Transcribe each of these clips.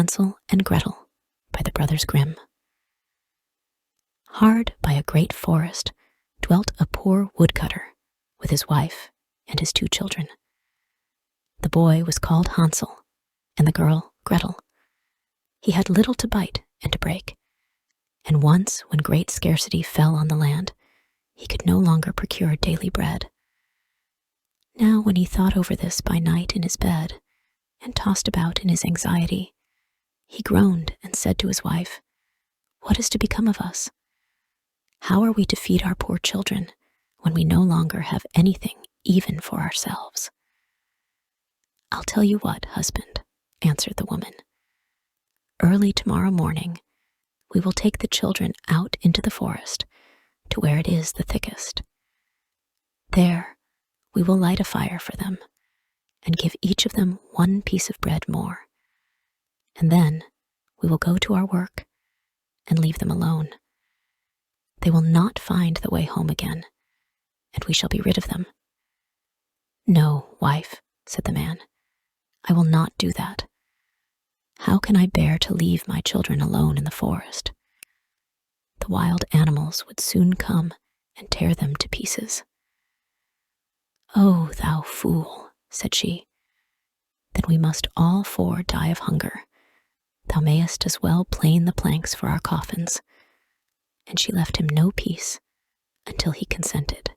Hansel and Gretel by the Brothers Grimm. Hard by a great forest dwelt a poor woodcutter with his wife and his 2 children. The boy was called Hansel, and the girl Gretel. He had little to bite and to break, and once when great scarcity fell on the land, he could no longer procure daily bread. Now when he thought over this by night in his bed, and tossed about in his anxiety, he groaned and said to his wife, "What is to become of us? How are we to feed our poor children when we no longer have anything even for ourselves?" "I'll tell you what, husband," answered the woman. "Early tomorrow morning, we will take the children out into the forest to where it is the thickest. There, we will light a fire for them and give each of them 1 piece of bread more. And then we will go to our work and leave them alone. They will not find the way home again, and we shall be rid of them." "No, wife," said the man, "I will not do that. How can I bear to leave my children alone in the forest? The wild animals would soon come and tear them to pieces." "Oh, thou fool," said she, "then we must all 4 die of hunger. Thou mayest as well plane the planks for our coffins." And she left him no peace until he consented.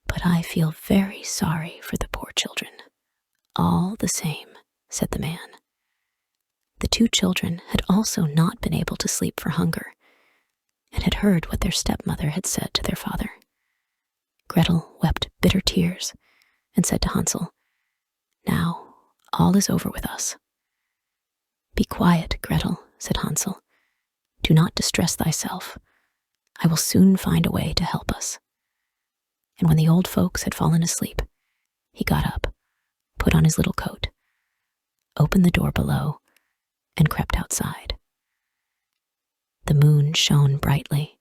"But I feel very sorry for the poor children, all the same," said the man. The 2 children had also not been able to sleep for hunger, and had heard what their stepmother had said to their father. Gretel wept bitter tears and said to Hansel, "Now all is over with us." "Be quiet, Gretel," said Hansel. "Do not distress thyself. I will soon find a way to help us." And when the old folks had fallen asleep, he got up, put on his little coat, opened the door below, and crept outside. The moon shone brightly,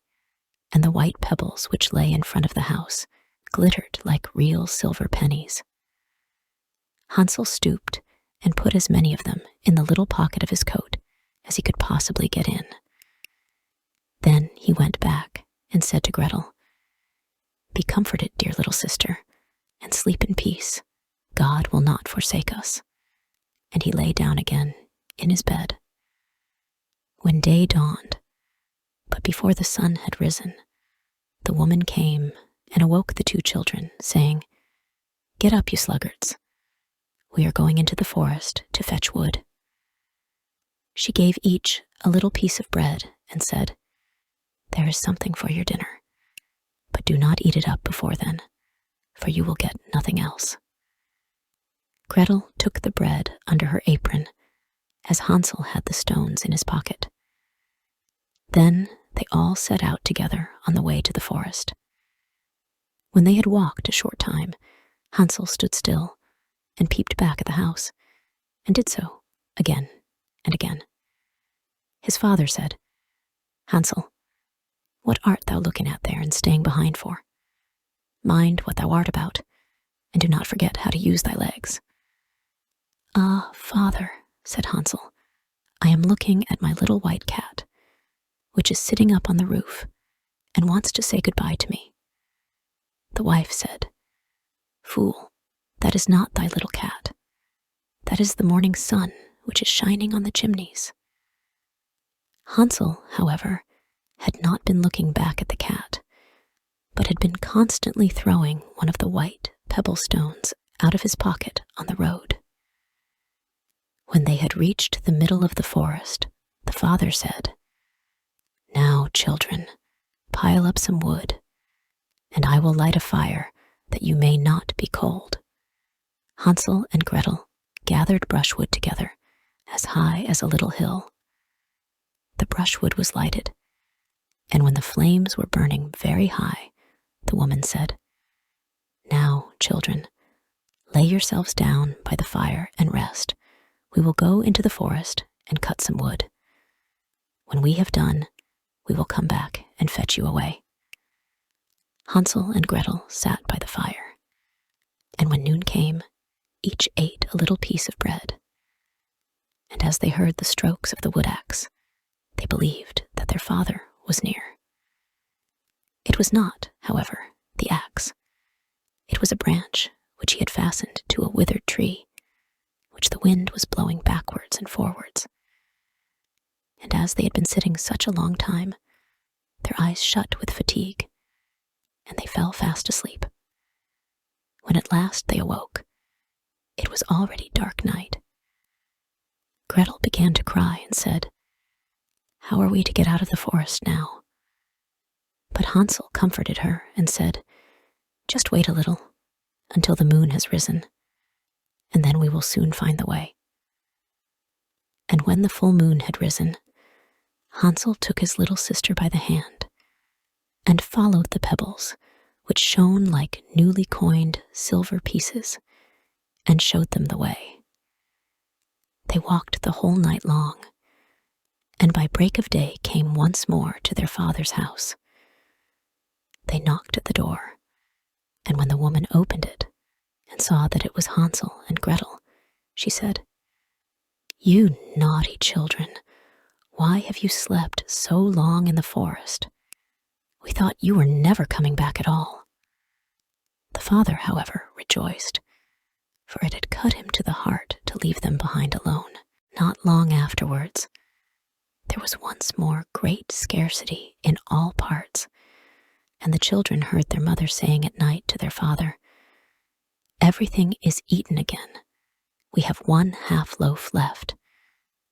and the white pebbles which lay in front of the house glittered like real silver pennies. Hansel stooped and put as many of them in the little pocket of his coat as he could possibly get in. Then he went back and said to Gretel, "Be comforted, dear little sister, and sleep in peace. God will not forsake us." And he lay down again in his bed. When day dawned, but before the sun had risen, the woman came and awoke the 2 children, saying, "Get up, you sluggards. We are going into the forest to fetch wood." She gave each a little piece of bread and said, "There is something for your dinner, but do not eat it up before then, for you will get nothing else." Gretel took the bread under her apron, as Hansel had the stones in his pocket. Then they all set out together on the way to the forest. When they had walked a short time, Hansel stood still and peeped back at the house, and did so again and again. His father said, "Hansel, what art thou looking at there and staying behind for? Mind what thou art about, and do not forget how to use thy legs." "Ah, father," said Hansel, "I am looking at my little white cat, which is sitting up on the roof and wants to say goodbye to me." The wife said, "Fool, that is not thy little cat. That is the morning sun which is shining on the chimneys." Hansel, however, had not been looking back at the cat, but had been constantly throwing one of the white pebble stones out of his pocket on the road. When they had reached the middle of the forest, the father said, "Now, children, pile up some wood, and I will light a fire that you may not be cold." Hansel and Gretel gathered brushwood together as high as a little hill. The brushwood was lighted, and when the flames were burning very high, the woman said, "Now, children, lay yourselves down by the fire and rest. We will go into the forest and cut some wood. When we have done, we will come back and fetch you away." Hansel and Gretel sat by the fire, and when noon came, each ate a little piece of bread. and as they heard the strokes of the wood axe, they believed that their father was near. It was not, however, the axe. It was a branch which he had fastened to a withered tree, which the wind was blowing backwards and forwards. And as they had been sitting such a long time, their eyes shut with fatigue, and they fell fast asleep. When at last they awoke, it was already dark night. Gretel began to cry and said, "How are we to get out of the forest now?" But Hansel comforted her and said, "Just wait a little, until the moon has risen, and then we will soon find the way." And when the full moon had risen, Hansel took his little sister by the hand and followed the pebbles, which shone like newly coined silver pieces, and showed them the way. They walked the whole night long, and by break of day came once more to their father's house. They knocked at the door, and when the woman opened it and saw that it was Hansel and Gretel, she said, "You naughty children, why have you slept so long in the forest? We thought you were never coming back at all." The father, however, rejoiced, for it had cut him to the heart to leave them behind alone. Not long afterwards, there was once more great scarcity in all parts, and the children heard their mother saying at night to their father, "Everything is eaten again. We have 1/2 loaf left,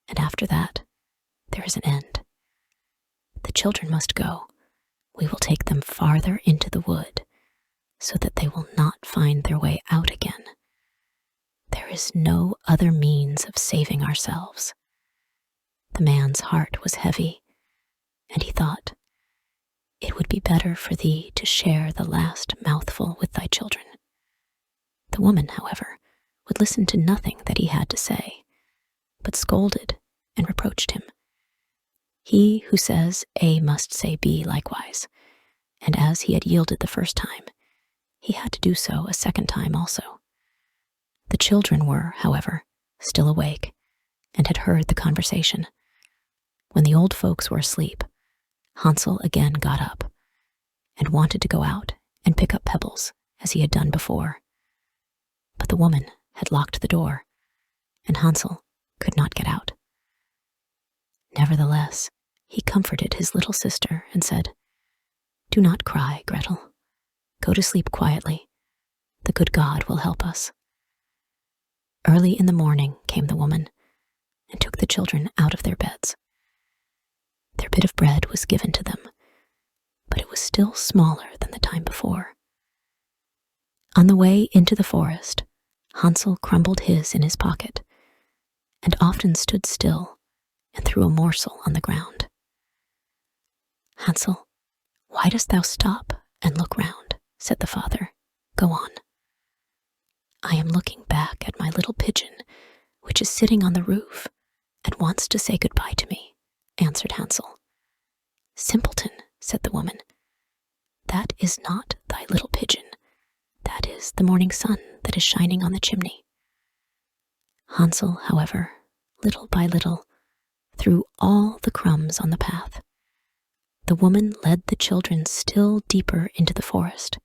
and after that, there is an end. The children must go. We will take them farther into the wood, so that they will not find their way out again. There is no other means of saving ourselves." The man's heart was heavy, and he thought, "It would be better for thee to share the last mouthful with thy children." The woman, however, would listen to nothing that he had to say, but scolded and reproached him. He who says A must say B likewise, and as he had yielded the first time, he had to do so a second time also. The children were, however, still awake, and had heard the conversation. When the old folks were asleep, Hansel again got up, and wanted to go out and pick up pebbles, as he had done before. But the woman had locked the door, and Hansel could not get out. Nevertheless, he comforted his little sister and said, "Do not cry, Gretel. Go to sleep quietly. The good God will help us." Early in the morning came the woman, and took the children out of their beds. Their bit of bread was given to them, but it was still smaller than the time before. On the way into the forest, Hansel crumbled his in his pocket, and often stood still and threw a morsel on the ground. "Hansel, why dost thou stop and look round?" said the father. "Go on." "I am looking back at my little pigeon, which is sitting on the roof, and wants to say goodbye to me," answered Hansel. "Simpleton," said the woman, "that is not thy little pigeon. That is the morning sun that is shining on the chimney." Hansel, however, little by little, threw all the crumbs on the path. The woman led the children still deeper into the forest,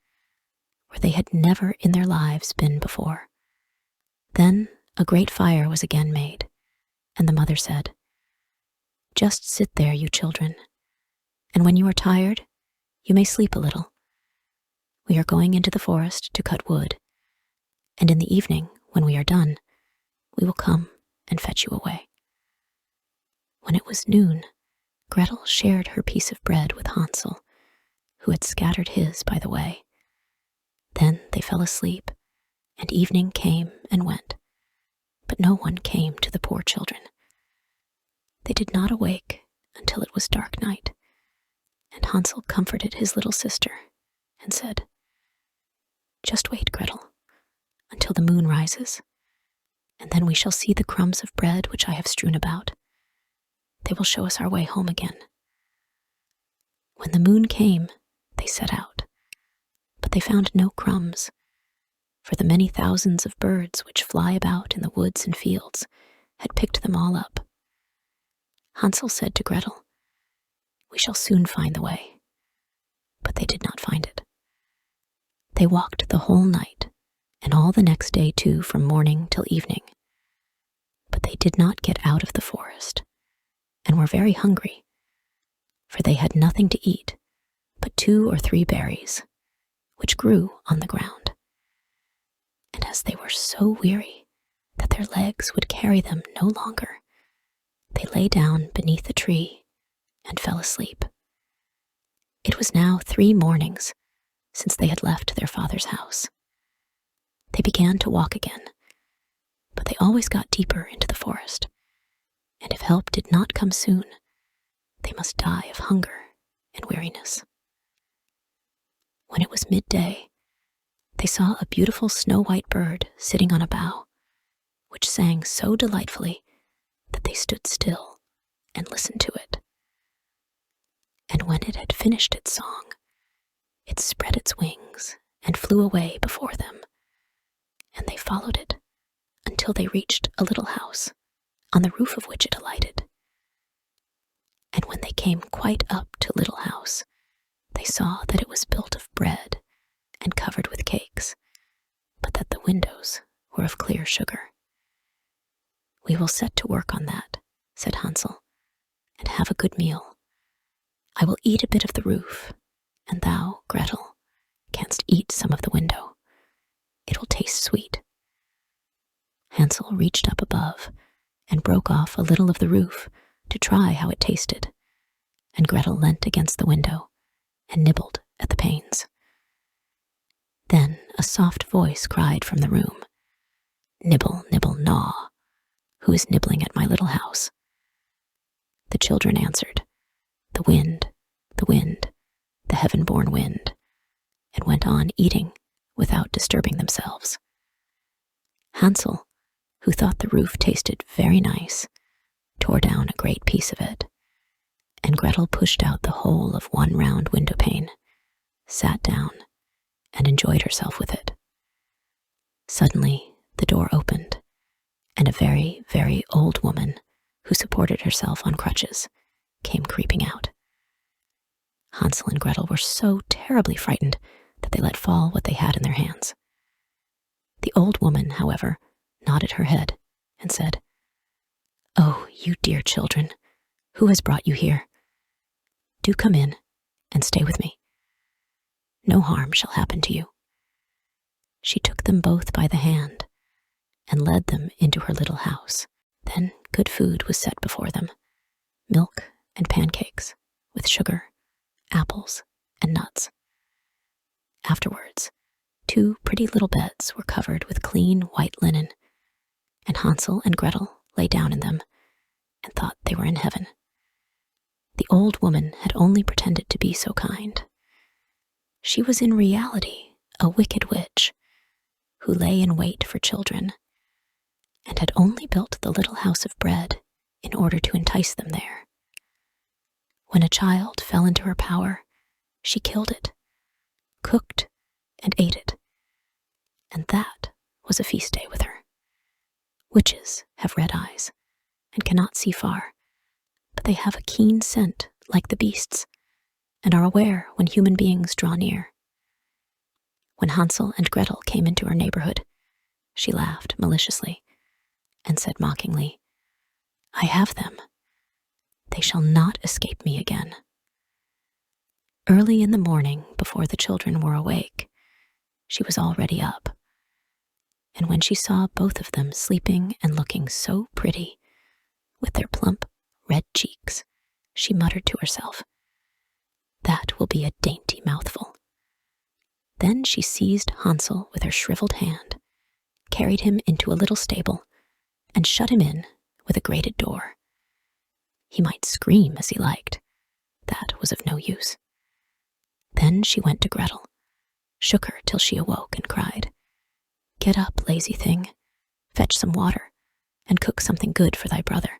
where they had never in their lives been before. Then a great fire was again made, and the mother said, "Just sit there, you children, and when you are tired, you may sleep a little. We are going into the forest to cut wood, and in the evening, when we are done, we will come and fetch you away." When it was noon, Gretel shared her piece of bread with Hansel, who had scattered his by the way. Then they fell asleep, and evening came and went, but no one came to the poor children. They did not awake until it was dark night, and Hansel comforted his little sister and said, "Just wait, Gretel, until the moon rises, and then we shall see the crumbs of bread which I have strewn about. They will show us our way home again." When the moon came, they set out, but they found no crumbs, for the many thousands of birds which fly about in the woods and fields had picked them all up. Hansel said to Gretel, "We shall soon find the way." But they did not find it. They walked the whole night, and all the next day too, from morning till evening. But they did not get out of the forest, and were very hungry, for they had nothing to eat but 2 or 3 berries, which grew on the ground. And as they were so weary that their legs would carry them no longer, they lay down beneath a tree and fell asleep. It was now 3 mornings since they had left their father's house. They began to walk again, but they always got deeper into the forest, and if help did not come soon, they must die of hunger and weariness. When it was midday, they saw a beautiful snow-white bird sitting on a bough, which sang so delightfully that they stood still and listened to it. And when it had finished its song, it spread its wings and flew away before them, and they followed it until they reached a little house, on the roof of which it alighted. And when they came quite up to Little House, they saw that it was built of bread and covered with cakes, but that the windows were of clear sugar. "We will set to work on that," said Hansel, "and have a good meal. I will eat a bit of the roof, and thou, Gretel, canst eat some of the window. It will taste sweet." Hansel reached up above and broke off a little of the roof to try how it tasted, and Gretel leant against the window and nibbled at the panes. Then a soft voice cried from the room, "Nibble, nibble, gnaw. Who is nibbling at my little house?" The children answered, "The wind, the wind, the heaven-born wind," and went on eating without disturbing themselves. Hansel, who thought the roof tasted very nice, tore down a great piece of it, and Gretel pushed out the whole of one round window pane, sat down, and enjoyed herself with it. Suddenly the door opened, and a very, very old woman, who supported herself on crutches, came creeping out. Hansel and Gretel were so terribly frightened that they let fall what they had in their hands. The old woman, however, nodded her head and said, "Oh, you dear children, who has brought you here? Do come in and stay with me. No harm shall happen to you." She took them both by the hand and led them into her little house. Then good food was set before them, milk and pancakes with sugar, apples, and nuts. Afterwards, 2 pretty little beds were covered with clean white linen, and Hansel and Gretel lay down in them and thought they were in heaven. The old woman had only pretended to be so kind. She was in reality a wicked witch who lay in wait for children, and had only built the little house of bread in order to entice them there. When a child fell into her power, she killed it, cooked, and ate it, and that was a feast day with her. Witches have red eyes and cannot see far, but they have a keen scent like the beasts, and are aware when human beings draw near. When Hansel and Gretel came into her neighborhood, she laughed maliciously and said mockingly, "I have them. They shall not escape me again." Early in the morning, before the children were awake, she was already up, and when she saw both of them sleeping and looking so pretty, with their plump, red cheeks, she muttered to herself, "That will be a dainty mouthful." Then she seized Hansel with her shriveled hand, carried him into a little stable, and shut him in with a grated door. He might scream as he liked. That was of no use. Then she went to Gretel, shook her till she awoke, and cried, "Get up, lazy thing, fetch some water, and cook something good for thy brother.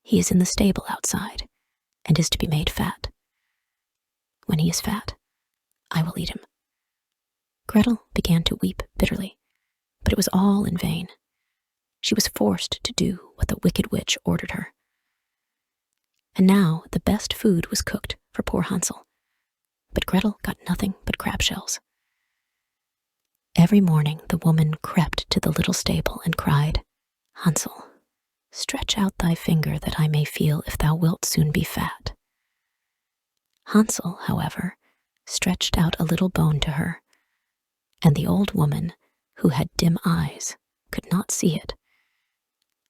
He is in the stable outside, and is to be made fat. When he is fat, I will eat him." Gretel began to weep bitterly, but it was all in vain. She was forced to do what the wicked witch ordered her. And now the best food was cooked for poor Hansel, but Gretel got nothing but crab shells. Every morning the woman crept to the little stable and cried, "Hansel, stretch out thy finger that I may feel if thou wilt soon be fat." Hansel, however, stretched out a little bone to her, and the old woman, who had dim eyes, could not see it,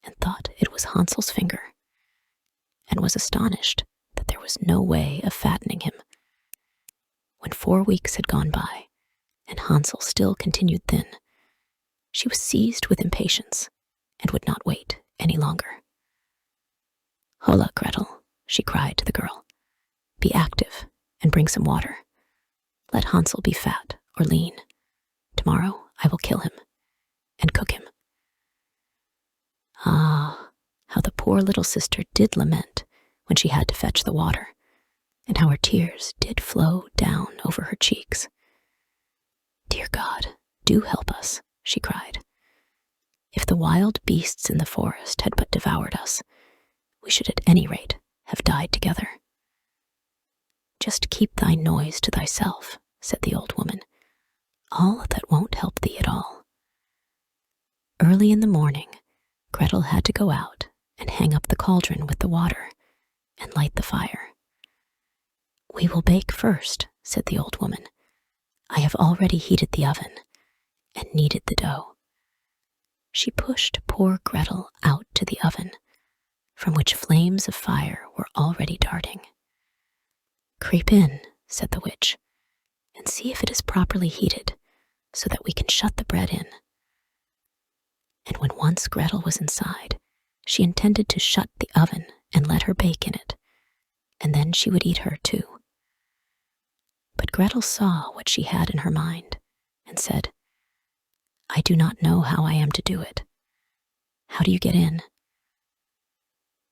and thought it was Hansel's finger, and was astonished that there was no way of fattening him. When 4 weeks had gone by, and Hansel still continued thin, she was seized with impatience and would not wait any longer. "Hola, Gretel," she cried to the girl. "Be active and bring some water. Let Hansel be fat or lean. Tomorrow I will kill him and cook him." Ah, how the poor little sister did lament when she had to fetch the water, and how her tears did flow down over her cheeks. "Dear God, do help us," she cried. "If the wild beasts in the forest had but devoured us, we should at any rate have died together." "Just keep thy noise to thyself," said the old woman. "All that won't help thee at all." Early in the morning, Gretel had to go out and hang up the cauldron with the water and light the fire. "We will bake first," said the old woman. "I have already heated the oven and kneaded the dough." She pushed poor Gretel out to the oven, from which flames of fire were already darting. "Creep in," said the witch, "and see if it is properly heated, so that we can shut the bread in." And when once Gretel was inside, she intended to shut the oven and let her bake in it, and then she would eat her too. But Gretel saw what she had in her mind, and said, "I do not know how I am to do it. How do you get in?"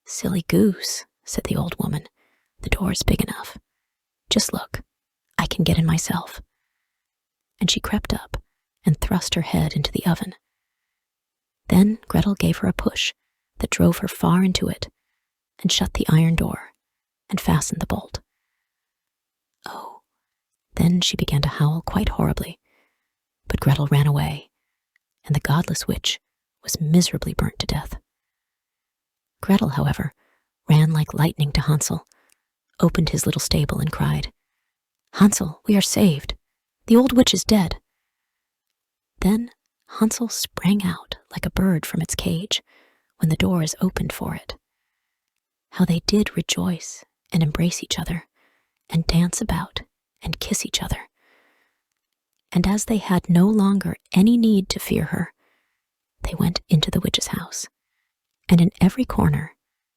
"Silly goose," said the old woman, "the door is big enough. Just look, I can get in myself." And she crept up and thrust her head into the oven. Then Gretel gave her a push that drove her far into it, and shut the iron door and fastened the bolt. Oh, then she began to howl quite horribly, but Gretel ran away, and the godless witch was miserably burnt to death. Gretel, however, ran like lightning to Hansel, opened his little stable and cried, "Hansel, we are saved. The old witch is dead." Then Hansel sprang out like a bird from its cage when the door is opened for it. How they did rejoice and embrace each other, and dance about and kiss each other. And as they had no longer any need to fear her, they went into the witch's house, and in every corner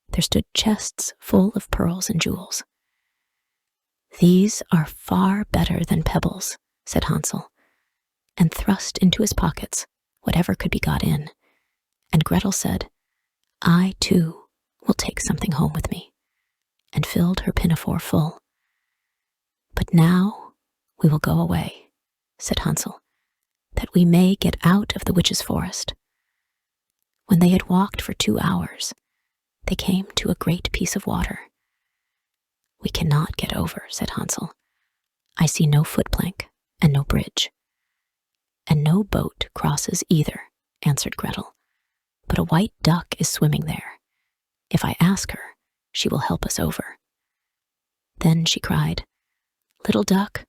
there stood chests full of pearls and jewels. "These are far better than pebbles," said Hansel, and thrust into his pockets whatever could be got in, and Gretel said, "I, too, will take something home with me," and filled her pinafore full. "But now we will go away," said Hansel, "that we may get out of the witch's forest." When they had walked for 2 hours, they came to a great piece of water. "We cannot get over," said Hansel. "I see no footplank and no bridge." "And no boat crosses either," answered Gretel, "but a white duck is swimming there. If I ask her, she will help us over." Then she cried, little duck,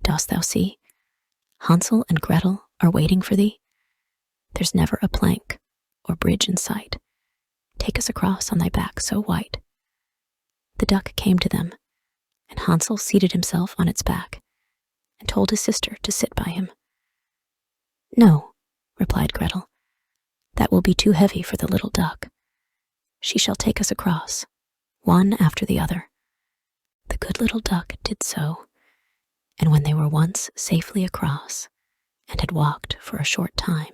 dost thou see? Hansel and Gretel are waiting for thee. There's never a plank or bridge in sight. Take us across on thy back so white." The duck came to them, and Hansel seated himself on its back and told his sister to sit by him. "No," replied Gretel, "that will be too heavy for the little duck. She shall take us across, one after the other." The good little duck did so, and when they were once safely across and had walked for a short time,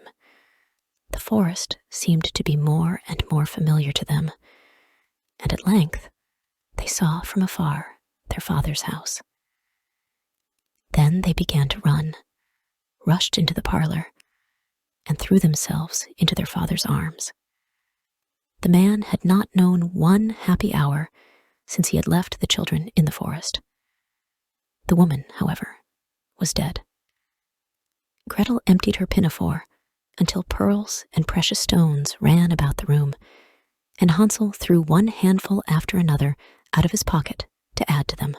the forest seemed to be more and more familiar to them, and at length they saw from afar their father's house. Then they began to run, rushed into the parlor, and threw themselves into their father's arms. The man had not known one happy hour since he had left the children in the forest. The woman, however, was dead. Gretel emptied her pinafore until pearls and precious stones ran about the room, and Hansel threw one handful after another out of his pocket to add to them.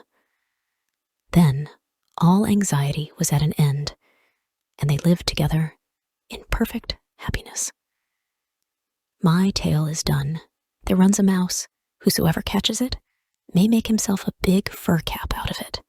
Then all anxiety was at an end, and they lived together in perfect happiness. My tale is done. There runs a mouse. Whosoever catches it may make himself a big fur cap out of it.